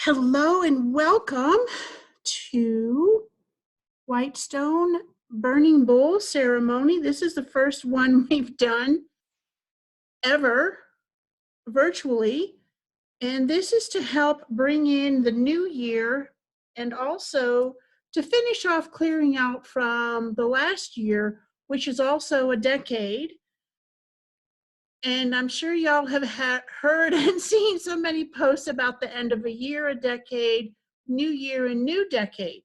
Hello and welcome to Whitestone Burning Bowl ceremony. This is the first one we've done ever virtually, and this is to help bring in the new year and also to finish off clearing out from the last year, which is also a decade. And I'm sure y'all have heard and seen so many posts about the end of a year, a decade, new year, and new decade.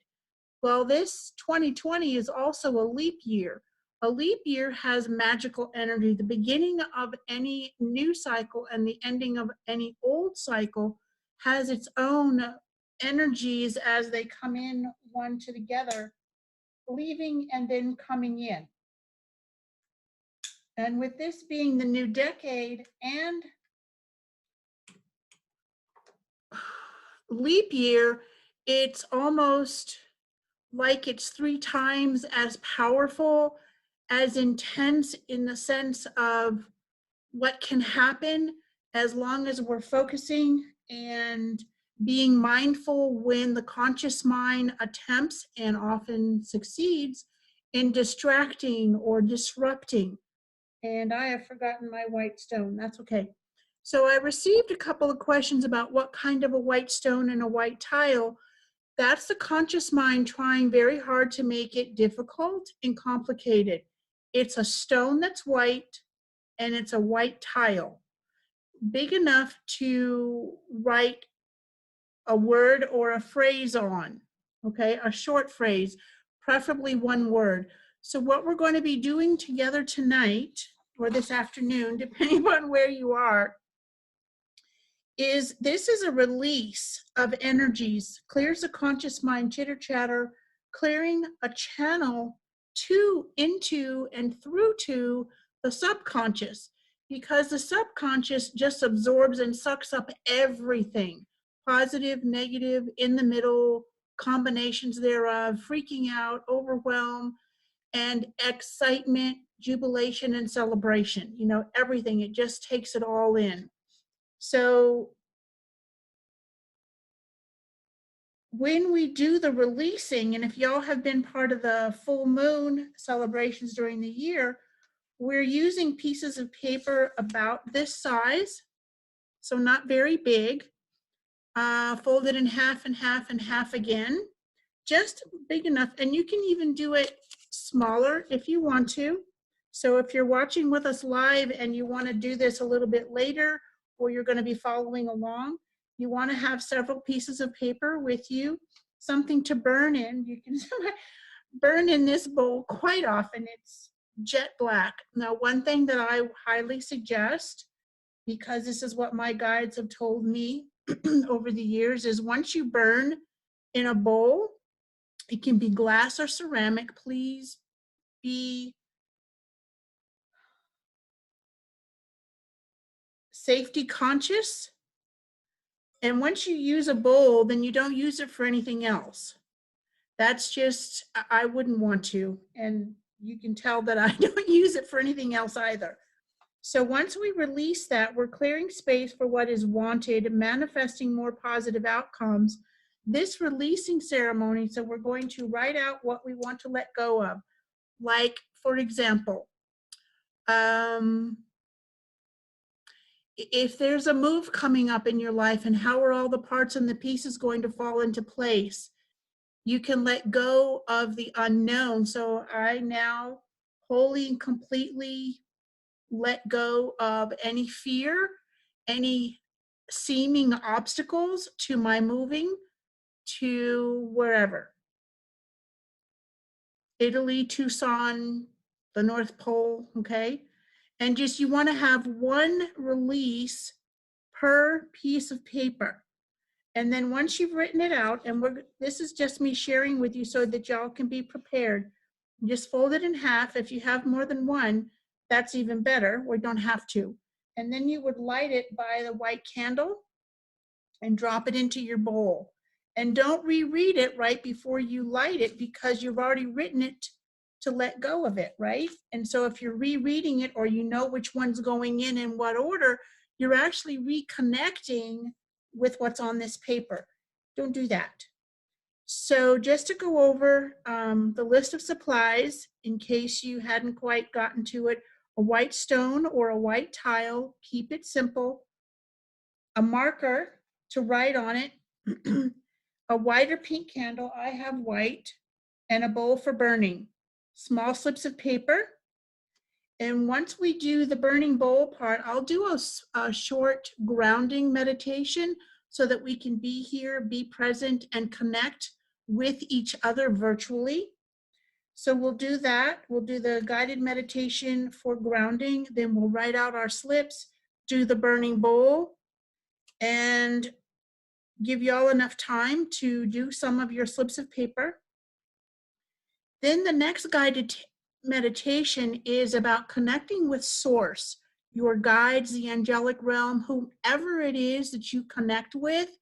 Well, this 2020 is also a leap year. A leap year has magical energy. The beginning of any new cycle and the ending of any old cycle has its own energies as they come in one together, leaving and then coming in. And with this being the new decade and leap year, it's almost like it's 3 times as powerful, as intense in the sense of what can happen as long as we're focusing and being mindful when the conscious mind attempts and often succeeds in distracting or disrupting. And I have forgotten my white stone. That's okay. So I received a couple of questions about what kind of a white stone and a white tile. That's the conscious mind trying very hard to make it difficult and complicated. It's a stone that's white and it's a white tile, big enough to write a word or a phrase on, okay, a short phrase, preferably one word. So what we're going to be doing together tonight or this afternoon, depending on where you are, is this is a release of energies, clears the conscious mind chitter chatter, clearing a channel to, into, and through to the subconscious, because the subconscious just absorbs and sucks up everything, positive, negative, in the middle, combinations thereof, freaking out, overwhelm, and excitement, jubilation, and celebration. You know, everything, it just takes it all in. So when we do the releasing, and if y'all have been part of the full moon celebrations during the year, we're using pieces of paper about this size, so not very big, folded in half and half and half again, just big enough. And you can even do it smaller if you want to. So if you're watching with us live and you want to do this a little bit later, or you're going to be following along, you want to have several pieces of paper with you, something to burn in. You can burn in this bowl quite often. It's jet black. Now, one thing that I highly suggest, because this is what my guides have told me over the years, is once you burn in a bowl, it can be glass or ceramic, please be safety conscious. And once you use a bowl, then you don't use it for anything else. That's just, I wouldn't want to. And you can tell that I don't use it for anything else either. So once we release that, we're clearing space for what is wanted, manifesting more positive outcomes. This releasing ceremony, so we're going to write out what we want to let go of. Like, for example, if there's a move coming up in your life and how are all the parts and the pieces going to fall into place, you can let go of the unknown. So I now wholly and completely let go of any fear, any seeming obstacles to my moving to wherever. Italy, Tucson, the North Pole, okay? And just, you want to have one release per piece of paper. And then once you've written it out, and this is just me sharing with you so that y'all can be prepared, just fold it in half. If you have more than one, that's even better. We don't have to. And then you would light it by the white candle and drop it into your bowl. And don't reread it right before you light it, because you've already written it to let go of it, right? And so if you're rereading it, or you know which one's going in what order, you're actually reconnecting with what's on this paper. Don't do that. So just to go over the list of supplies, in case you hadn't quite gotten to it, a white stone or a white tile, keep it simple, a marker to write on it, a white or pink candle, I have white, and a bowl for burning, small slips of paper. And once we do the burning bowl part, I'll do a short grounding meditation so that we can be here, be present, and connect with each other virtually. So we'll do that. We'll do the guided meditation for grounding. Then we'll write out our slips, do the burning bowl, and give you all enough time to do some of your slips of paper. Then the next guided meditation is about connecting with source, your guides, the angelic realm, whomever it is that you connect with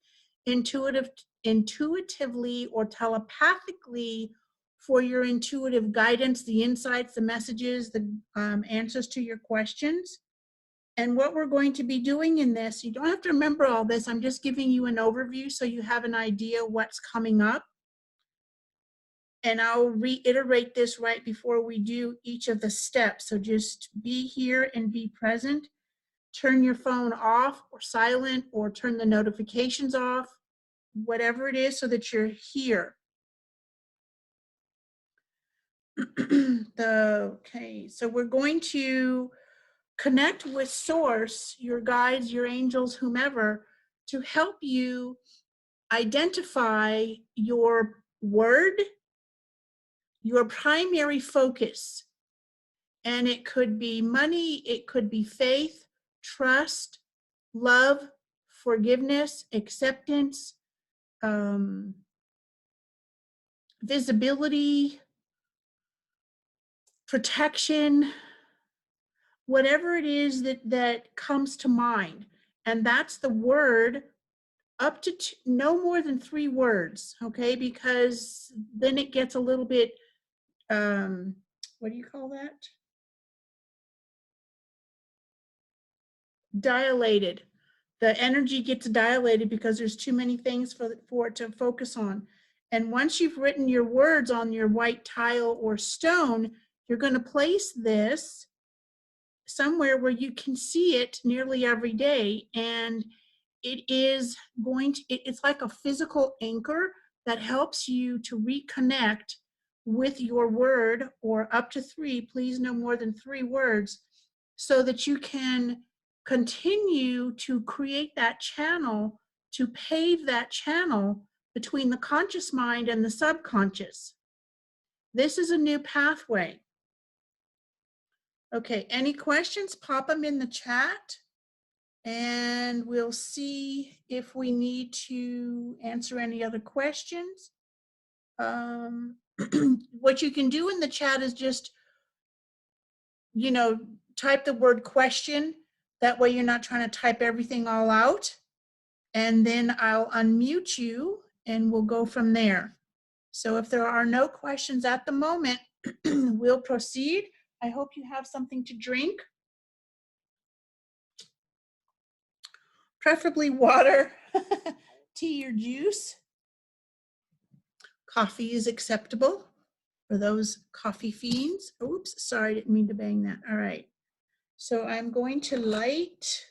intuitively or telepathically for your intuitive guidance, the insights, the messages, the answers to your questions. And what we're going to be doing in this, you don't have to remember all this. I'm just giving you an overview so you have an idea what's coming up. And I'll reiterate this right before we do each of the steps. So just be here and be present. Turn your phone off or silent, or turn the notifications off, whatever it is, so that you're here. Okay, so we're going to connect with source, your guides, your angels, whomever, to help you identify your word, your primary focus. And it could be money, it could be faith, trust, love, forgiveness, acceptance, visibility, protection, whatever it is that comes to mind. And that's the word, up to no more than 3 words, okay? Because then it gets a little bit, what do you call that? Dilated. The energy gets dilated because there's too many things for it to focus on. And once you've written your words on your white tile or stone, you're going to place this somewhere where you can see it nearly every day. And it is going to, it's like a physical anchor that helps you to reconnect with your word, or up to 3, please no more than 3 words, so that you can continue to create that channel, to pave that channel between the conscious mind and the subconscious. This is a new pathway. Okay, any questions? Pop them in the chat, and we'll see if we need to answer any other questions. What you can do in the chat is just, type the word question. That way you're not trying to type everything all out. And then I'll unmute you and we'll go from there. So if there are no questions at the moment, we'll proceed. I hope you have something to drink. Preferably water, tea or juice. Coffee is acceptable for those coffee fiends. Oops, sorry, I didn't mean to bang that. All right. So I'm going to light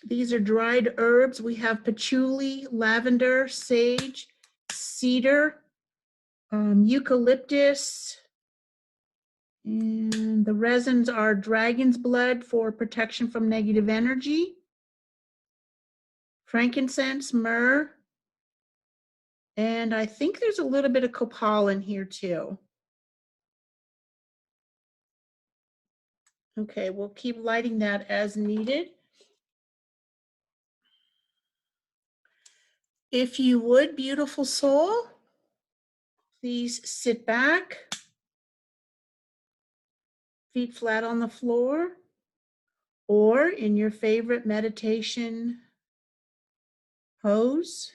these are dried herbs. We have patchouli, lavender, sage, cedar, eucalyptus, and the resins are dragon's blood for protection from negative energy, frankincense, myrrh, and I think there's a little bit of copal in here too. Okay, we'll keep lighting that as needed. If you would, beautiful soul, please sit back, feet flat on the floor, or in your favorite meditation pose.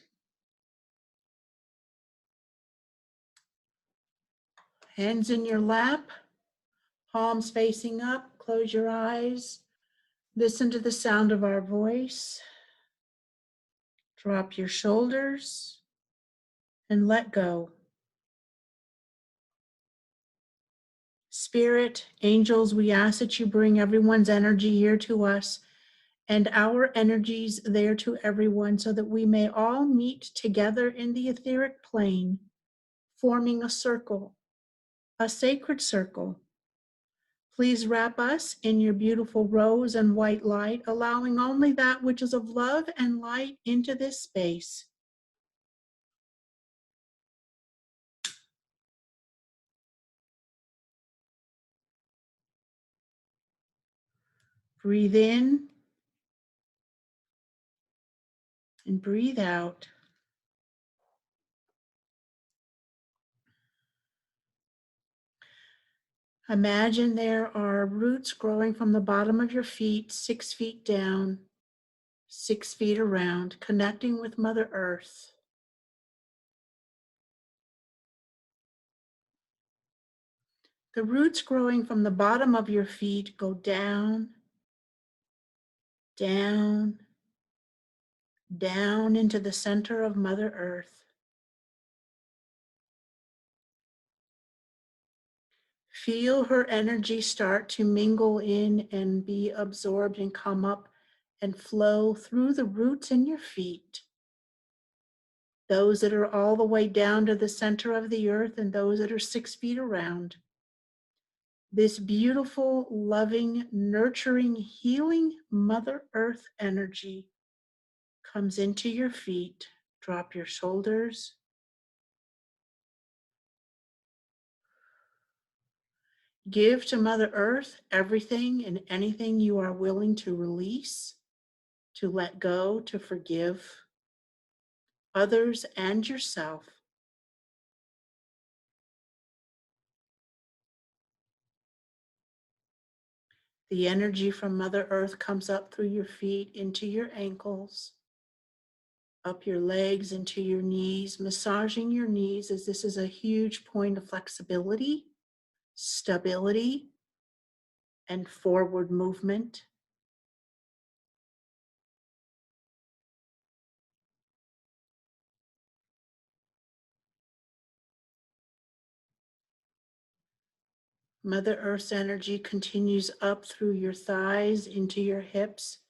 Hands in your lap, Palms facing up, close your eyes. Listen to the sound of our voice. Drop your shoulders and let go. Spirit, angels, we ask that you bring everyone's energy here to us and our energies there to everyone so that we may all meet together in the etheric plane, forming a circle, a sacred circle. Please wrap us in your beautiful rose and white light, allowing only that which is of love and light into this space. Breathe in and breathe out. Imagine there are roots growing from the bottom of your feet, 6 feet down, 6 feet around, connecting with Mother Earth. The roots growing from the bottom of your feet go down, down, down into the center of Mother Earth. Feel her energy start to mingle in and be absorbed and come up and flow through the roots in your feet. Those that are all the way down to the center of the earth and those that are 6 feet around. This beautiful, loving, nurturing, healing Mother Earth energy comes into your feet. Drop your shoulders. Give to Mother Earth everything and anything you are willing to release, to let go, to forgive others and yourself. The energy from Mother Earth comes up through your feet into your ankles, up your legs into your knees, massaging your knees as this is a huge point of flexibility, stability, and forward movement. Mother Earth's energy continues up through your thighs into your hips,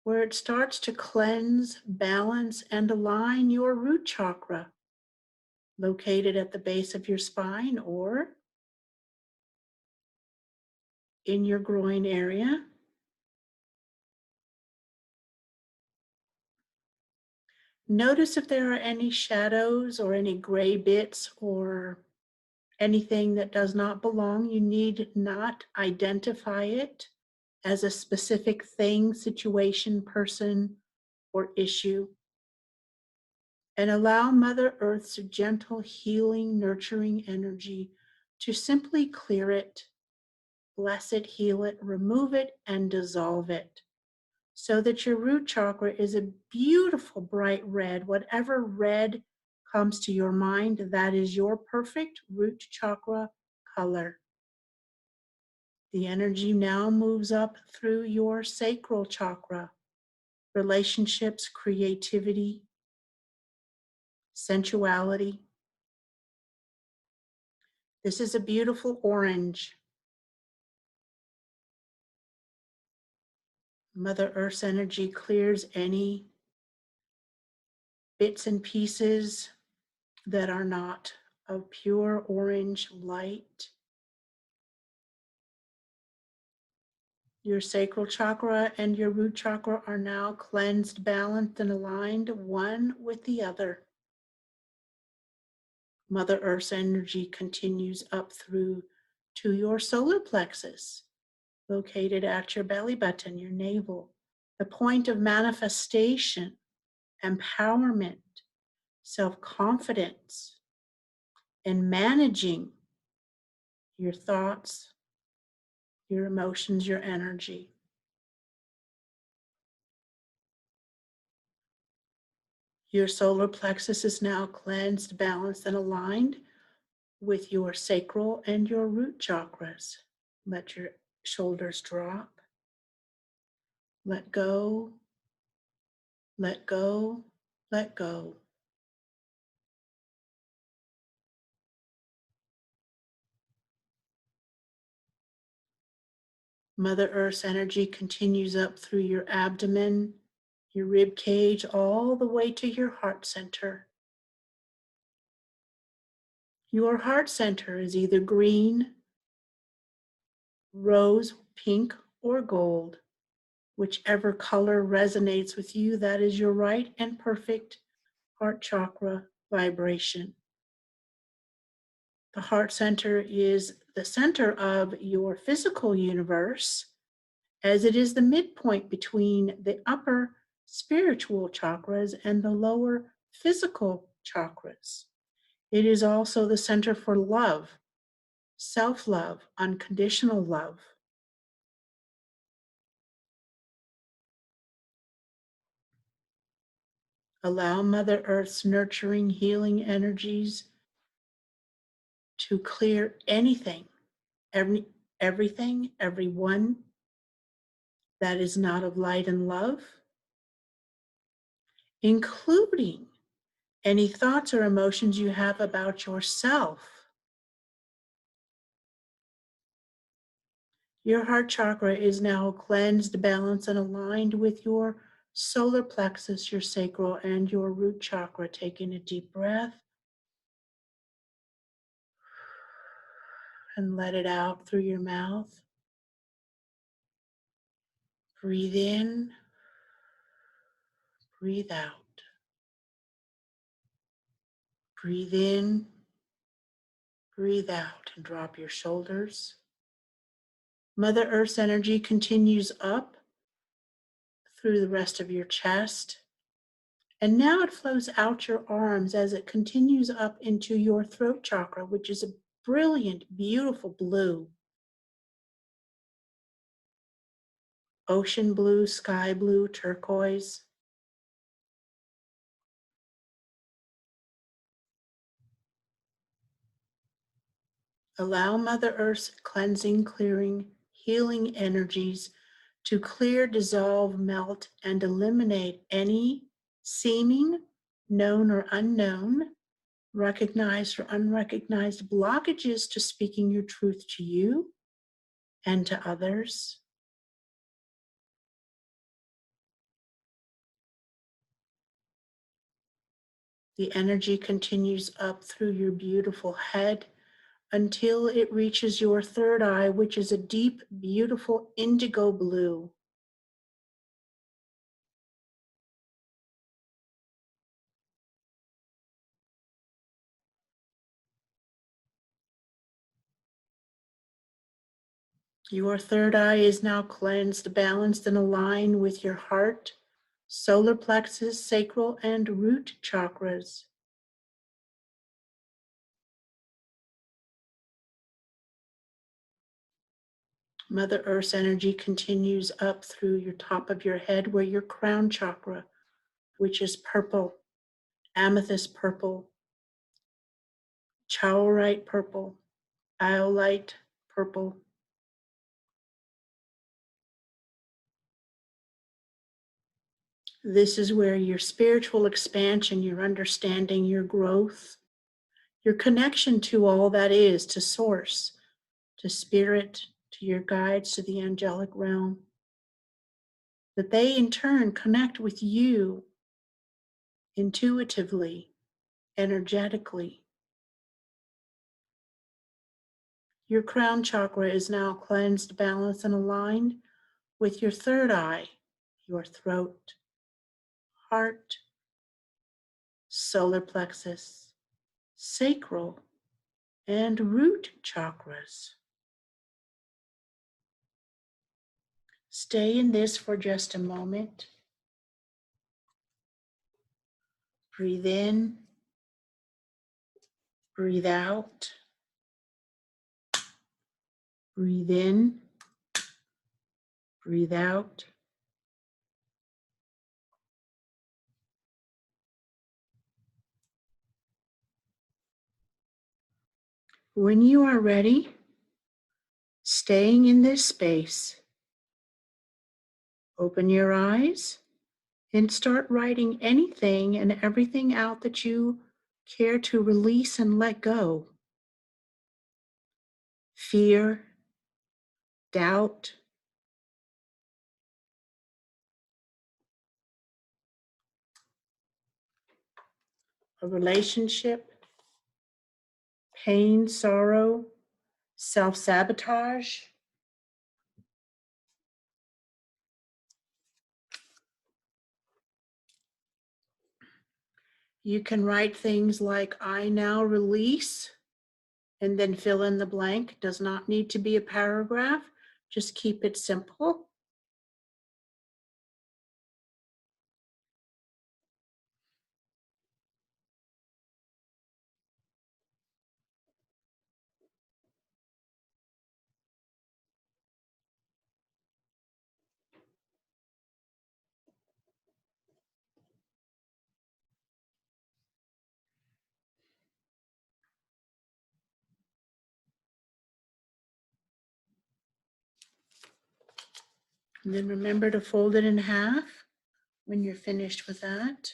where it starts to cleanse, balance, and align your root chakra, located at the base of your spine or in your groin area. Notice if there are any shadows or any gray bits or anything that does not belong. You need not identify it as a specific thing, situation, person, or issue. And allow Mother Earth's gentle, healing, nurturing energy to simply clear it, bless it, heal it, remove it, and dissolve it, so that your root chakra is a beautiful bright red. Whatever red comes to your mind, that is your perfect root chakra color. The energy now moves up through your sacral chakra, relationships, creativity, sensuality. This is a beautiful orange. Mother Earth's energy clears any bits and pieces that are not of pure orange light. Your sacral chakra and your root chakra are now cleansed, balanced, and aligned one with the other. Mother Earth's energy continues up through to your solar plexus, located at your belly button, your navel, the point of manifestation, empowerment, self-confidence, and managing your thoughts, your emotions, your energy. Your solar plexus is now cleansed, balanced, and aligned with your sacral and your root chakras. Let your shoulders drop. Let go. Let go. Let go. Mother Earth's energy continues up through your abdomen, your rib cage, all the way to your heart center. Your heart center is either green, rose, pink, or gold. Whichever color resonates with you, that is your right and perfect heart chakra vibration. The heart center is the center of your physical universe, as it is the midpoint between the upper spiritual chakras and the lower physical chakras. It is also the center for love, self-love, unconditional love. Allow Mother Earth's nurturing, healing energies to clear anything, everything, everyone that is not of light and love, including any thoughts or emotions you have about yourself. Your heart chakra is now cleansed, balanced, and aligned with your solar plexus, your sacral, and your root chakra. Taking a deep breath and let it out through your mouth. Breathe in, breathe out. Breathe in, breathe out, and drop your shoulders. Mother Earth's energy continues up through the rest of your chest. And now it flows out your arms as it continues up into your throat chakra, which is a brilliant, beautiful blue. Ocean blue, sky blue, turquoise. Allow Mother Earth's cleansing, clearing, healing energies to clear, dissolve, melt, and eliminate any seeming, known or unknown, recognized or unrecognized blockages to speaking your truth to you and to others. The energy continues up through your beautiful head until it reaches your third eye, which is a deep, beautiful indigo blue. Your third eye is now cleansed, balanced, and aligned with your heart, solar plexus, sacral, and root chakras. Mother Earth's energy continues up through your top of your head where your crown chakra, which is purple, amethyst purple, chaurite purple, iolite purple. This is where your spiritual expansion, your understanding, your growth, your connection to all that is, to source, to spirit, to your guides, to the angelic realm, that they in turn connect with you intuitively, energetically. Your crown chakra is now cleansed, balanced, and aligned with your third eye, your throat, heart, solar plexus, sacral, and root chakras. Stay in this for just a moment. Breathe in, breathe out. Breathe in, breathe out. When you are ready, Staying in this space, open your eyes and start writing anything and everything out that you care to release and let go. Fear, doubt, a relationship, pain, sorrow, self-sabotage. You can write things like, I now release, and then fill in the blank. Does not need to be a paragraph. Just keep it simple. And then remember to fold it in half when you're finished with that.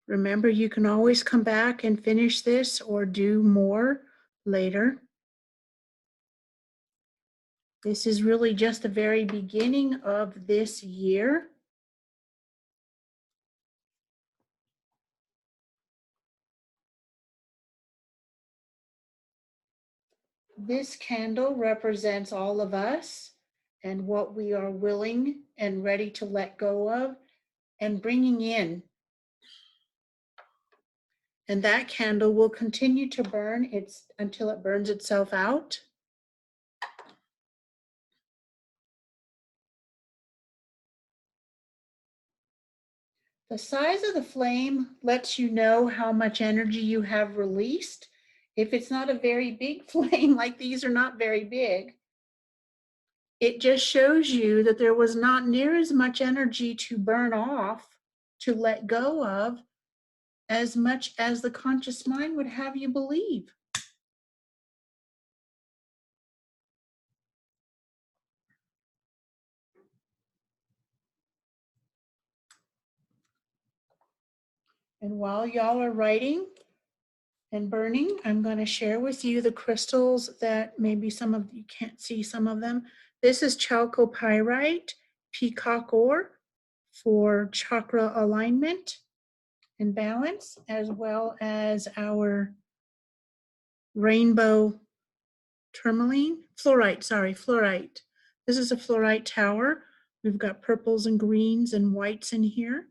Remember, you can always come back and finish this or do more later. This is really just the very beginning of this year. This candle represents all of us and what we are willing and ready to let go of and bringing in. And that candle will continue to burn until it burns itself out. The size of the flame lets you know how much energy you have released. If it's not a very big flame, like these are not very big, it just shows you that there was not near as much energy to burn off, to let go of, as much as the conscious mind would have you believe. And while y'all are writing and burning, I'm going to share with you the crystals that maybe some of you can't see some of them. This is chalcopyrite, peacock ore for chakra alignment and balance, as well as our rainbow tourmaline, fluorite. This is a fluorite tower. We've got purples and greens and whites in here.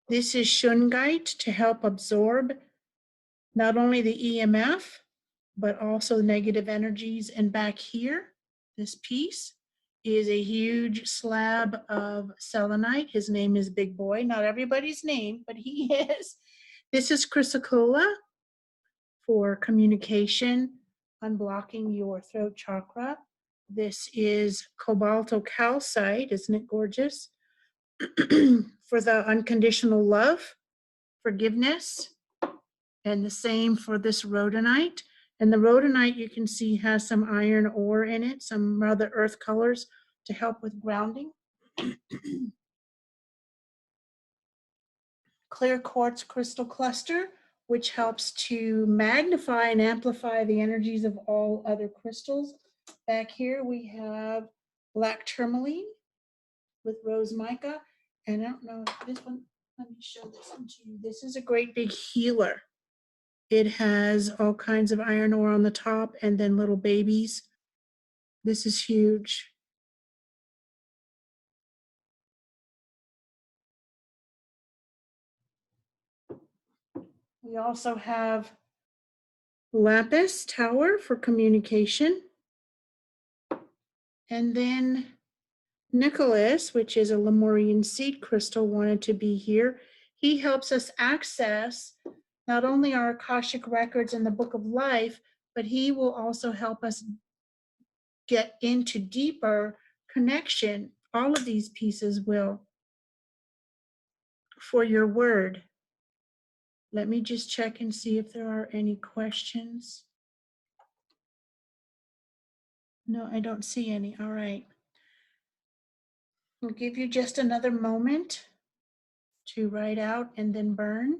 This is shungite to help absorb not only the EMF, but also negative energies. And back here, this piece is a huge slab of selenite. His name is Big Boy. Not everybody's name, but he is. This is chrysocolla for communication, unblocking your throat chakra. This is cobaltocalcite, isn't it gorgeous? For the unconditional love, forgiveness, and the same for this rhodonite. And the rhodonite, you can see, has some iron ore in it, some other earth colors to help with grounding. clear quartz crystal cluster, which helps to magnify and amplify the energies of all other crystals. Back here we have black tourmaline with rose mica. And I don't know, this one, let me show this one to you. This is a great big healer. It has all kinds of iron ore on the top and then little babies. This is huge. We also have lapis tower for communication. And then Nicholas, which is a Lemurian seed crystal, wanted to be here. He helps us access not only our Akashic records in the Book of Life, but he will also help us get into deeper connection. All of these pieces will for your word. Let me just check and see if there are any questions. No, I don't see any. All right. We'll give you just another moment to write out and then burn.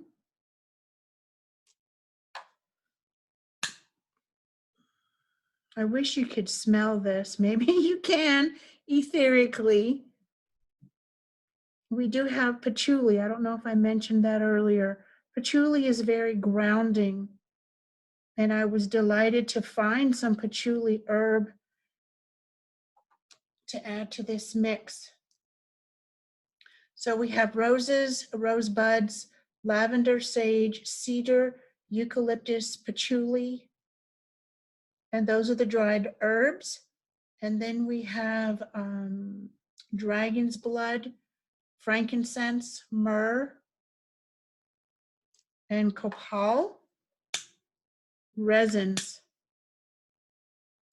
I wish you could smell this. Maybe you can etherically. We do have patchouli. I don't know if I mentioned that earlier. Patchouli is very grounding. And I was delighted to find some patchouli herb to add to this mix. So we have roses, rosebuds, lavender, sage, cedar, eucalyptus, patchouli, and those are the dried herbs. And then we have dragon's blood, frankincense, myrrh, and copal resins.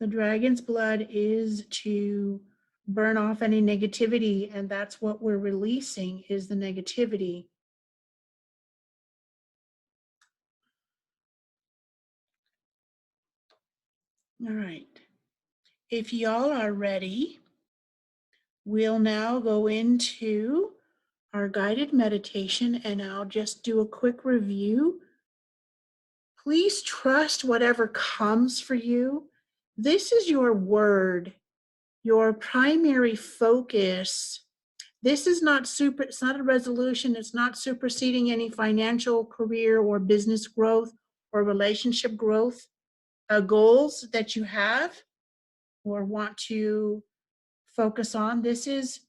The dragon's blood is to burn off any negativity, and that's what we're releasing is the negativity. All right. If y'all are ready, we'll now go into our guided meditation, and I'll just do a quick review. Please trust whatever comes for you. This is your word, your primary focus. This is not it's not a resolution. It's not superseding any financial, career, or business growth or relationship growth goals that you have or want to focus on. This is,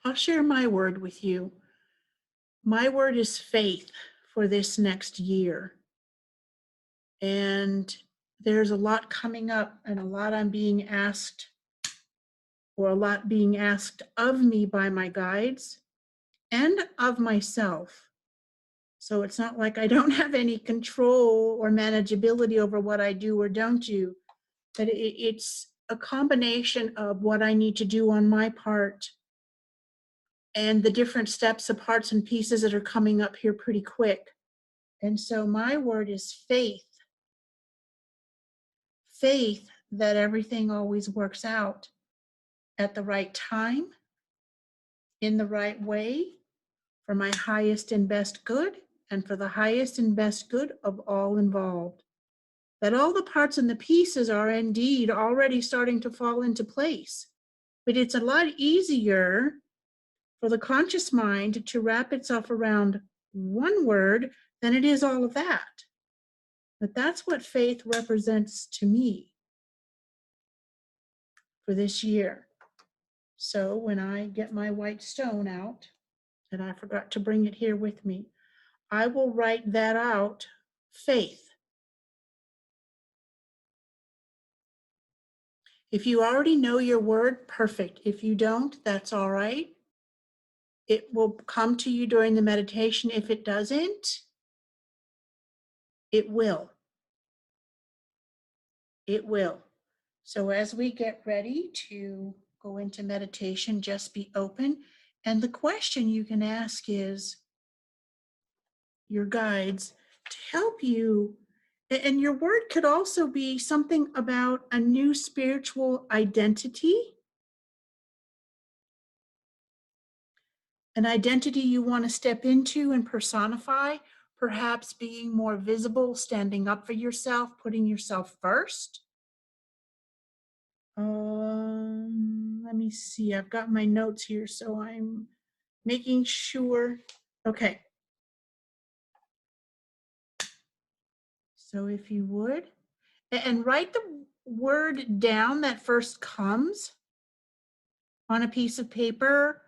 I'll share my word with you. My word is faith for this next year. And there's a lot coming up and a lot I'm being asked, or a lot being asked of me by my guides and of myself. So it's not like I don't have any control or manageability over what I do or don't do, but it's a combination of what I need to do on my part and the different steps of parts and pieces that are coming up here pretty quick. And so my word is faith. Faith that everything always works out at the right time, in the right way, for my highest and best good, and for the highest and best good of all involved. That all the parts and the pieces are indeed already starting to fall into place. But it's a lot easier for the conscious mind to wrap itself around one word than it is all of that. But that's what faith represents to me for this year. So when I get my white stone out, and I forgot to bring it here with me, I will write that out, faith. If you already know your word, perfect. If you don't, that's all right. It will come to you during the meditation. If it doesn't, it will. It will. So as we get ready to go into meditation, just be open. And the question you can ask is your guides to help you. And your word could also be something about a new spiritual identity An identity you want to step into and personify, perhaps being more visible, standing up for yourself, putting yourself first. Let me see. I've got my notes here, so I'm making sure. Okay. So if you would, and write the word down that first comes on a piece of paper,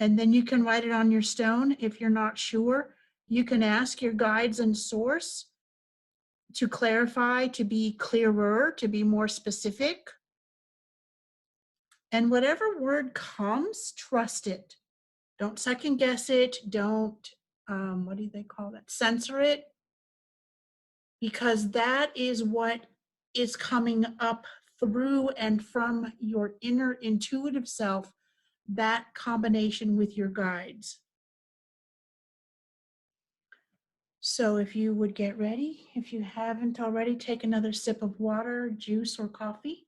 and then you can write it on your stone. If you're not sure, you can ask your guides and source to clarify, to be clearer, to be more specific. And whatever word comes, trust it. Don't second guess it. Don't, what do they call that? Censor it. Because that is what is coming up through and from your inner intuitive self, that combination with your guides. So if you would get ready, if you haven't already, take another sip of water, juice, or coffee.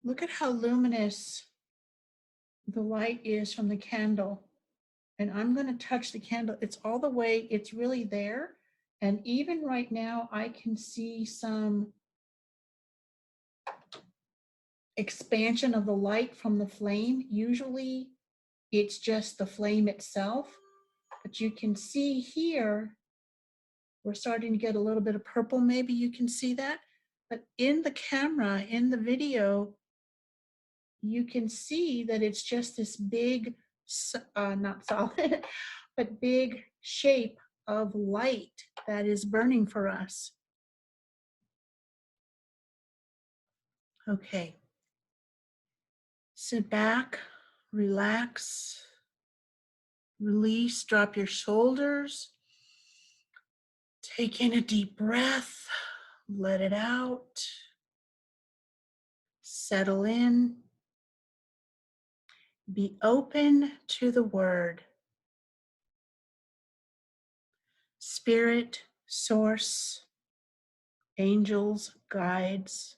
Look at how luminous the light is from the candle. And I'm going to touch the candle. It's all the way, it's really there. And even right now, I can see some expansion of the light from the flame. Usually it's just the flame itself, but you can see here, we're starting to get a little bit of purple. Maybe you can see that, but in the camera, in the video, you can see that it's just this big, not solid, but big shape of light that is burning for us. Okay. Sit back, relax, release, drop your shoulders. Take in a deep breath, let it out. Settle in. Be open to the word. Spirit, source, angels, guides.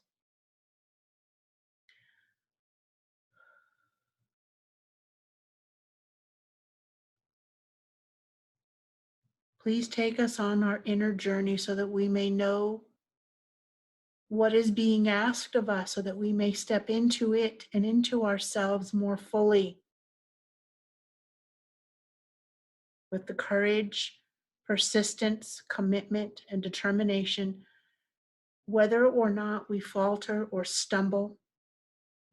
Please take us on our inner journey so that we may know what is being asked of us, so that we may step into it and into ourselves more fully with the courage, persistence, commitment, and determination. Whether or not we falter or stumble,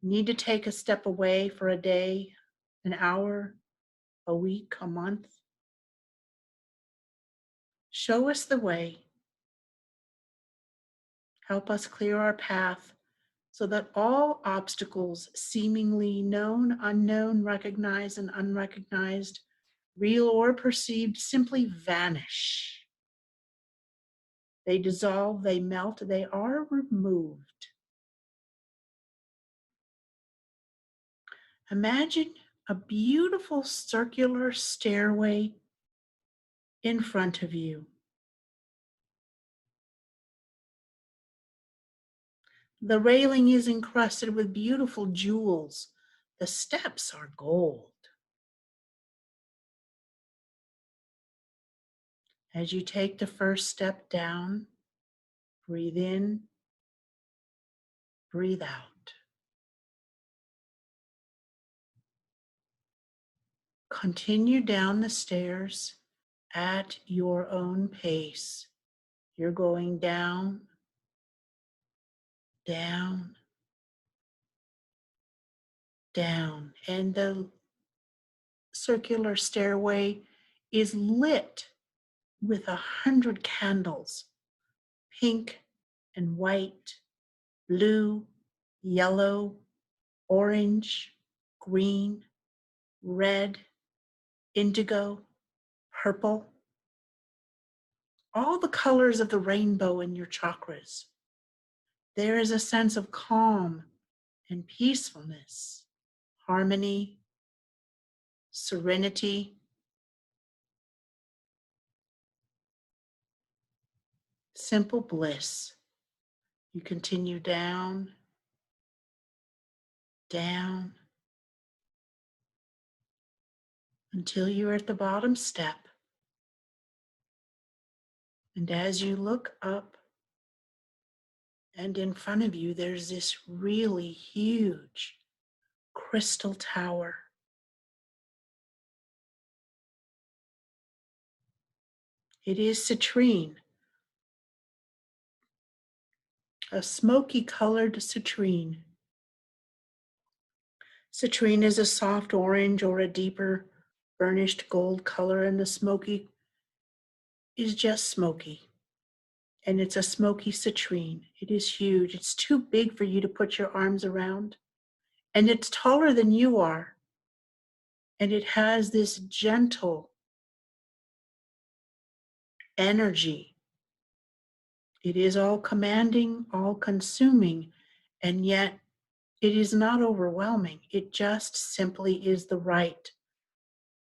need to take a step away for a day, an hour, a week, a month. Show us the way. Help us clear our path so that all obstacles, seemingly known, unknown, recognized, and unrecognized, real or perceived, simply vanish. They dissolve, they melt, they are removed. Imagine a beautiful circular stairway in front of you. The railing is encrusted with beautiful jewels. The steps are gold. As you take the first step down, breathe in, breathe out. Continue down the stairs at your own pace. You're going down, down, down, and the circular stairway is lit with 100 candles, pink and white, blue, yellow, orange, green, red, indigo, purple, all the colors of the rainbow in your chakras. There is a sense of calm and peacefulness, harmony, serenity. simple bliss. You continue down, down, until you're at the bottom step. And as you look up, and in front of you, there's this really huge crystal tower. It is citrine, a smoky colored citrine. Citrine is a soft orange or a deeper burnished gold color, and the smoky is just smoky. And it's a smoky citrine. It is huge. It's too big for you to put your arms around. And it's taller than you are. And it has this gentle energy. It is all commanding, all consuming, and yet it is not overwhelming. It just simply is the right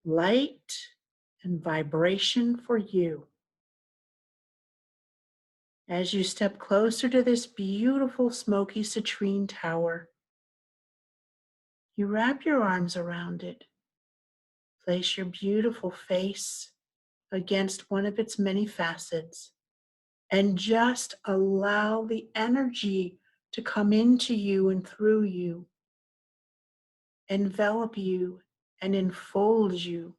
light and vibration for you. As you step closer to this beautiful smoky citrine tower, you wrap your arms around it. Place your beautiful face against one of its many facets and just allow the energy to come into you and through you, envelop you and enfold you.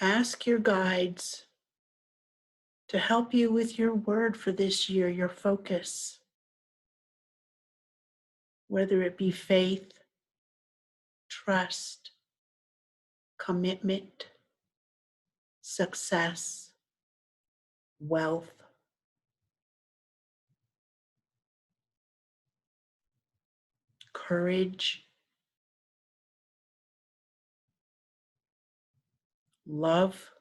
Ask your guides to help you with your word for this year, your focus, whether it be faith, trust, commitment, success, wealth, courage, love,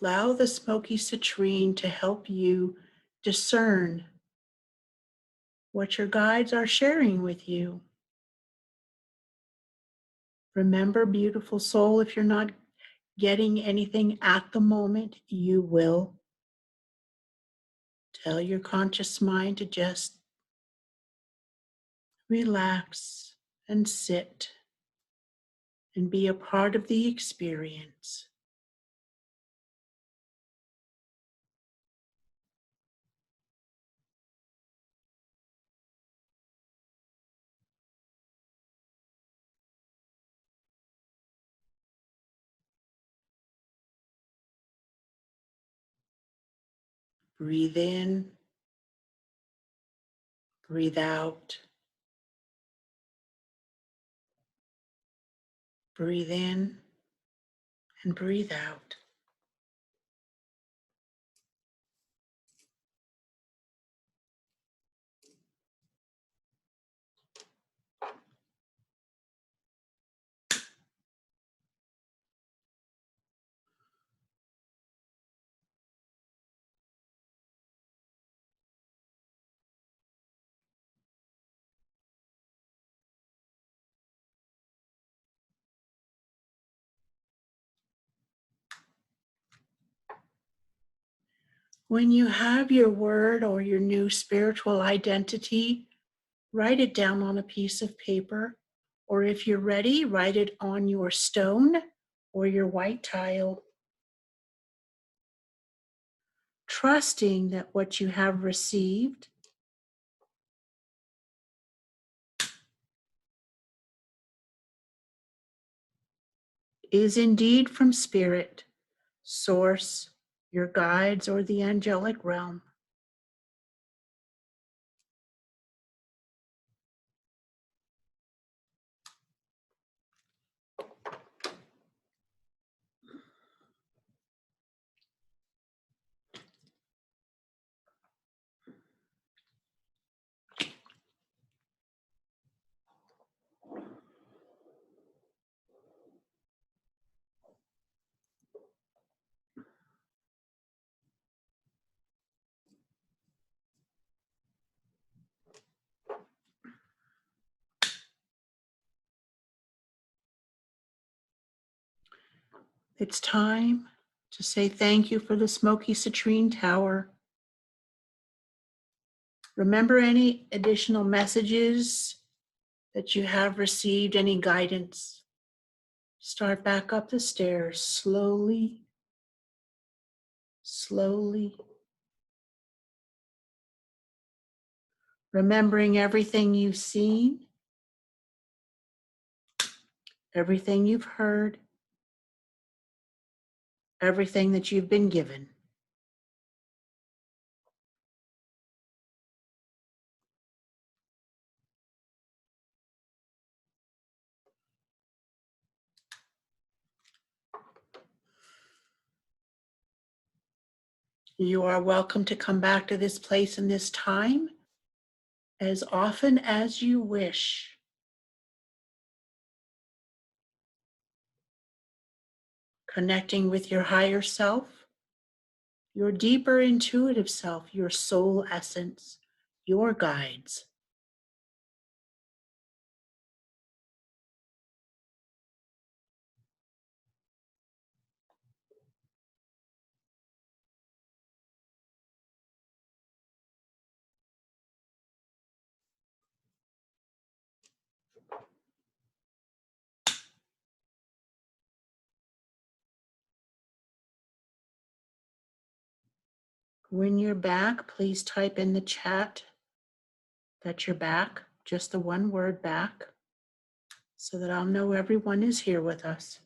allow the smoky citrine to help you discern what your guides are sharing with you. Remember, beautiful soul, if you're not getting anything at the moment, you will. Tell your conscious mind to just relax and sit and be a part of the experience. Breathe in, breathe out. Breathe in and breathe out. When you have your word or your new spiritual identity, write it down on a piece of paper, or if you're ready, write it on your stone or your white tile, trusting that what you have received is indeed from spirit, source, your guides, or the angelic realm. It's time to say thank you for the smoky citrine tower. Remember any additional messages that you have received, any guidance. Start back up the stairs slowly, slowly. Remembering everything you've seen, everything you've heard, everything that you've been given. You are welcome to come back to this place and this time as often as you wish. Connecting with your higher self, your deeper intuitive self, your soul essence, your guides. When you're back, please type in the chat that you're back, just the one word back, so that I'll know everyone is here with us.